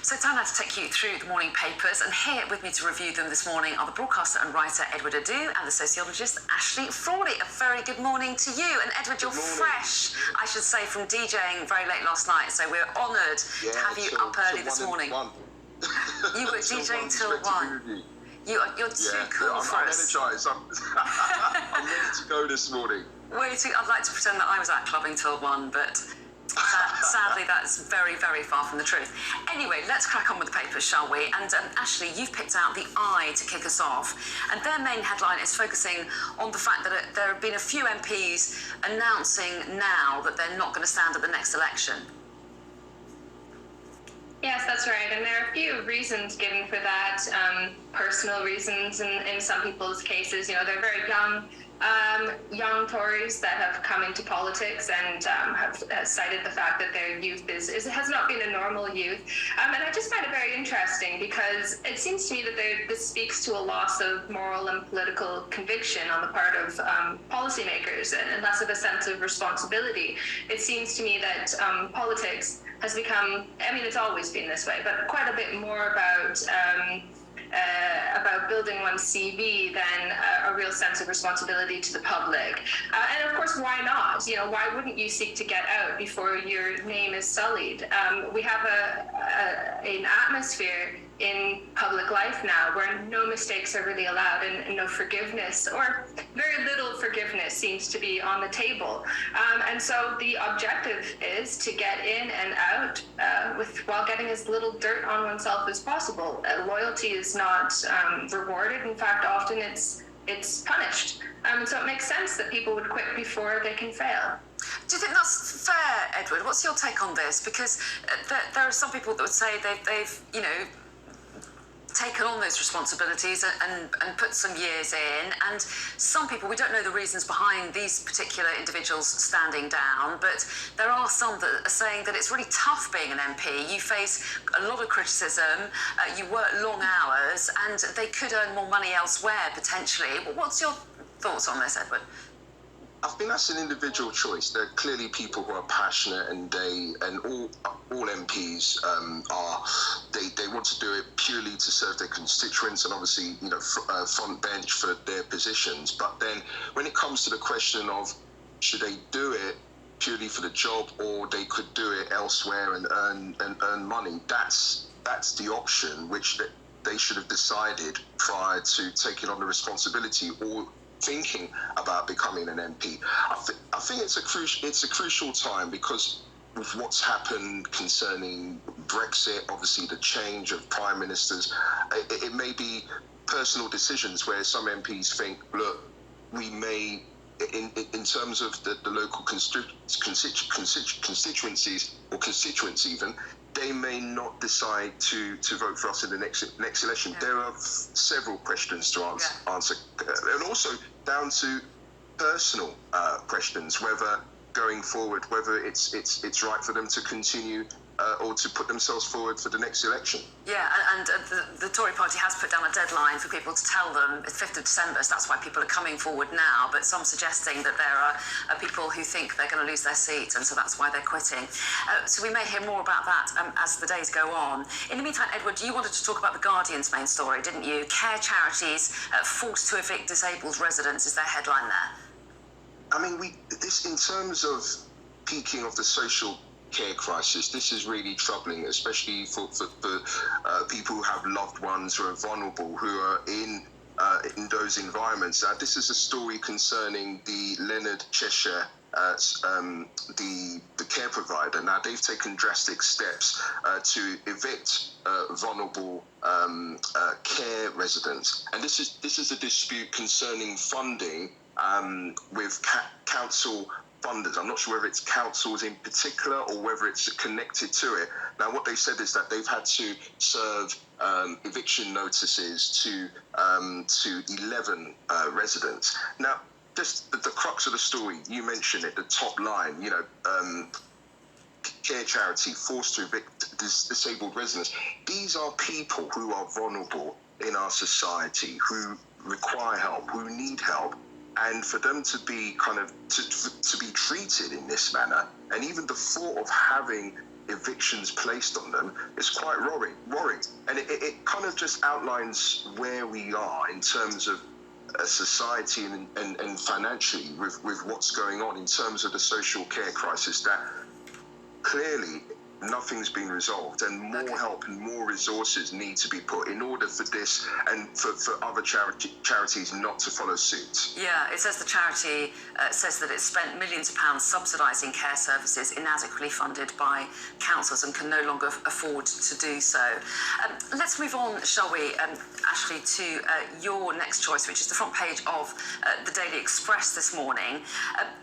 So Dan had to take you through the morning papers, and here with me to review them this morning are the broadcaster and writer Edward Adu and the sociologist Ashley Frawley. A very good morning to you. And Edward, you're fresh, I should say, from DJing very late last night, so we're honoured to have you up early this morning. You were DJing till 1. You're too cool for us. I'm energized. I'm ready to go this morning. I'd like to pretend that I was out clubbing till 1, but sadly that's very, very far from the truth. Anyway, let's crack on with the papers, shall we? And Ashley, you've picked out The Eye to kick us off, and their main headline is focusing on the fact that there have been a few MPs announcing now that they're not going to stand at the next election. Yes, that's right. And there are a few reasons given for that, personal reasons in some people's cases. You know, they're very young Tories that have come into politics and have cited the fact that their youth has not been a normal youth. And I just find it very interesting because it seems to me that this speaks to a loss of moral and political conviction on the part of policymakers and less of a sense of responsibility. It seems to me that politics has become, I mean, it's always been this way, but quite a bit more about building one's CV than a real sense of responsibility to the public. And of course, why not? You know, why wouldn't you seek to get out before your name is sullied? We have an atmosphere in public life now where no mistakes are really allowed and no forgiveness, or very little forgiveness, seems to be on the table. And so the objective is to get in and out while getting as little dirt on oneself as possible. Loyalty is not rewarded. In fact, often it's punished. So it makes sense that people would quit before they can fail. Do you think that's fair, Edward? What's your take on this? Because there are some people that would say they've taken on those responsibilities and put some years in, and some people, we don't know the reasons behind these particular individuals standing down, but there are some that are saying that it's really tough being an MP. You face a lot of criticism, you work long hours, and they could earn more money elsewhere potentially. What's your thoughts on this, Edward? I think that's an individual choice. There are clearly people who are passionate, and all MPs they want to do it purely to serve their constituents, and obviously front bench for their positions. But then when it comes to the question of should they do it purely for the job, or they could do it elsewhere and earn money, that's the option which they should have decided prior to taking on the responsibility or thinking about becoming an MP. I think it's a crucial time because of what's happened concerning Brexit, obviously the change of prime ministers. It may be personal decisions where some MPs think, look, we may, in terms of the local constituencies or constituents even, they may not decide to vote for us in the next election. Yeah. There are several questions to answer. And also down to personal questions, whether going forward, whether it's right for them to continue or to put themselves forward for the next election. Yeah, and the Tory party has put down a deadline for people to tell them. It's 5th of December, so that's why people are coming forward now, but some suggesting that there are people who think they're going to lose their seat, and so that's why they're quitting. So we may hear more about that as the days go on. In the meantime, Edward, you wanted to talk about The Guardian's main story, didn't you? Care charities forced to evict disabled residents is their headline there. I mean, this in terms of peaking of the social care crisis, this is really troubling, especially for people who have loved ones who are vulnerable, who are in those environments. This is a story concerning the Leonard Cheshire, the care provider. Now, they've taken drastic steps to evict vulnerable care residents, and this is a dispute concerning funding with council funders. I'm not sure whether it's councils in particular or whether it's connected to it. Now, what they said is that they've had to serve eviction notices to 11 residents. Now, just the crux of the story, you mentioned it, the top line, care charity forced to evict disabled residents. These are people who are vulnerable in our society, who require help, who need help. And for them to be to be treated in this manner, and even the thought of having evictions placed on them is quite worrying. And it kind of just outlines where we are in terms of a society and financially with what's going on in terms of the social care crisis, that clearly nothing's been resolved, and more help and more resources need to be put in order for this and for other charities not to follow suit. Yeah, it says the charity says that it's spent millions of pounds subsidising care services inadequately funded by councils and can no longer afford to do so. Let's move on, shall we, Ashley, to your next choice, which is the front page of the Daily Express this morning,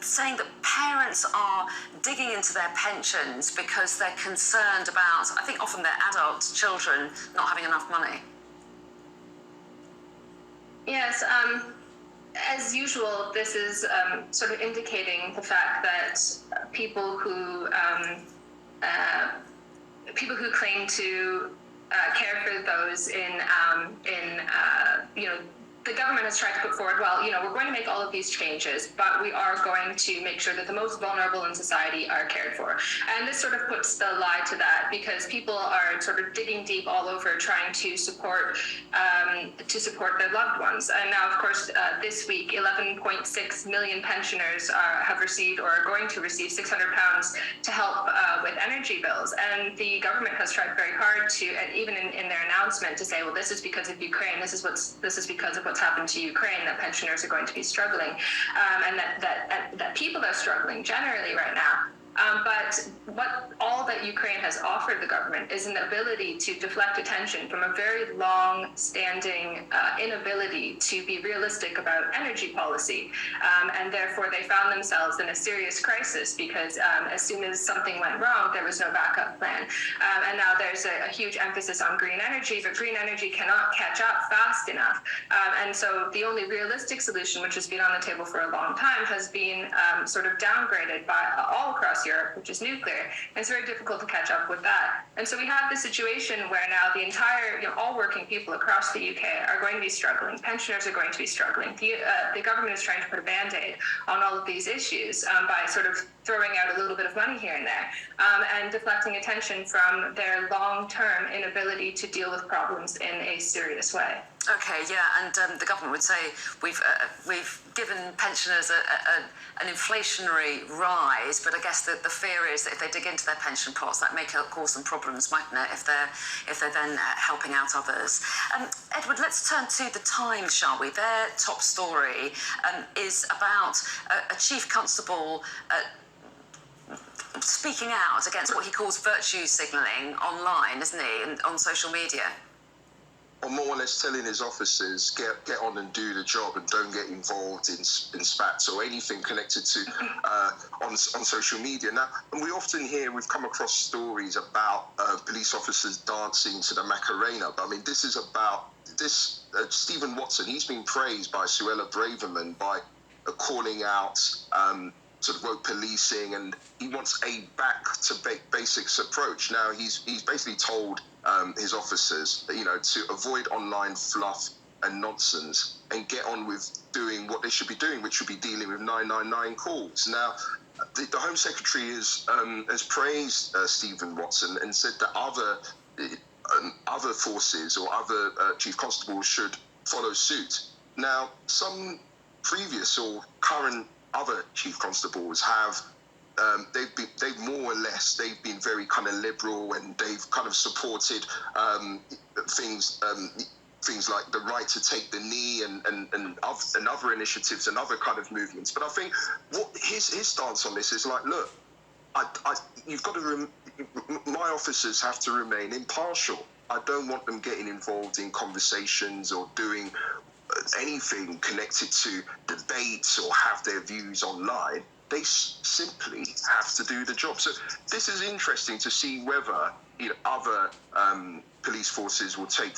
saying that parents are digging into their pensions because they're concerned about, I think often their adult children not having enough money. Yes, as usual, this is sort of indicating the fact that people who claim to care for those in the government has tried to put forward, well, we're going to make all of these changes, but we are going to make sure that the most vulnerable in society are cared for. And this sort of puts the lie to that, because people are sort of digging deep all over trying to support their loved ones. And now, of course, this week, 11.6 million pensioners have received or are going to receive £600 to help with energy bills. And the government has tried very hard to, and even in their announcement, to say, well, this is because of Ukraine. This is because of what's happened to Ukraine, that pensioners are going to be struggling, and that people are struggling generally right now. But what all that Ukraine has offered the government is an ability to deflect attention from a very long-standing inability to be realistic about energy policy. And therefore, they found themselves in a serious crisis because as soon as something went wrong, there was no backup plan. And now there's a huge emphasis on green energy, but green energy cannot catch up fast enough. And so the only realistic solution, which has been on the table for a long time, has been sort of downgraded by all across Europe, which is nuclear. And it's very difficult to catch up with that. And so we have this situation where now the entire, all working people across the UK are going to be struggling. Pensioners are going to be struggling. The government is trying to put a Band-Aid on all of these issues by sort of throwing out a little bit of money here and there, and deflecting attention from their long-term inability to deal with problems in a serious way. Okay, yeah, and the government would say we've given pensioners an inflationary rise, but I guess the fear is that if they dig into their pension pots, that may cause them problems, mightn't it? If they're then helping out others. Edward, let's turn to the Times, shall we? Their top story is about a chief constable speaking out against what he calls virtue signalling online, isn't he, and on social media. Or more or less telling his officers, get on and do the job and don't get involved in spats or anything connected to on social media. Now, and we often hear, we've come across stories about police officers dancing to the Macarena, but I mean, this is about this. Stephen Watson, he's been praised by Suella Braverman by calling out sort of woke policing, and he wants a back to basics approach. Now, he's basically told his officers, to avoid online fluff and nonsense and get on with doing what they should be doing, which would be dealing with 999 calls. Now, the Home Secretary has praised Stephen Watson and said that other forces or other chief constables should follow suit. Now, some previous or current other chief constables have they've more or less been very kind of liberal, and they've kind of supported things like the right to take the knee and other initiatives and other kind of movements. But I think what his stance on this is like, look, you've got to my officers have to remain impartial. I don't want them getting involved in conversations or doing anything connected to debates or have their views online. They simply have to do the job. So this is interesting to see whether other police forces will take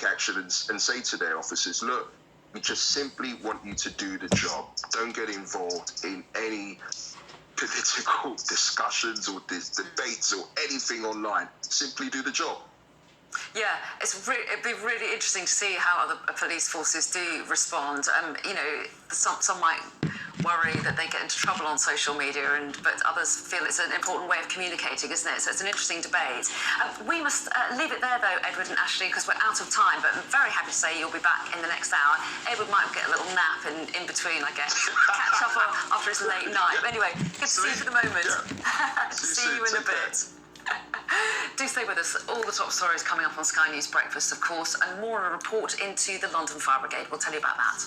action and say to their officers, look, we just simply want you to do the job. Don't get involved in any political discussions or debates or anything online. Simply do the job. Yeah, it'd be really interesting to see how other police forces do respond. Some might worry that they get into trouble on social media, but others feel it's an important way of communicating, isn't it? So it's an interesting debate. We must leave it there, though, Edward and Ashley, because we're out of time, but I'm very happy to say you'll be back in the next hour. Edward might get a little nap in between, I guess. Catch up after his late night. But anyway, good to see you for the moment. Yeah. See you in a bit. Do stay with us. All the top stories coming up on Sky News Breakfast, of course, and more on a report into the London Fire Brigade. We'll tell you about that.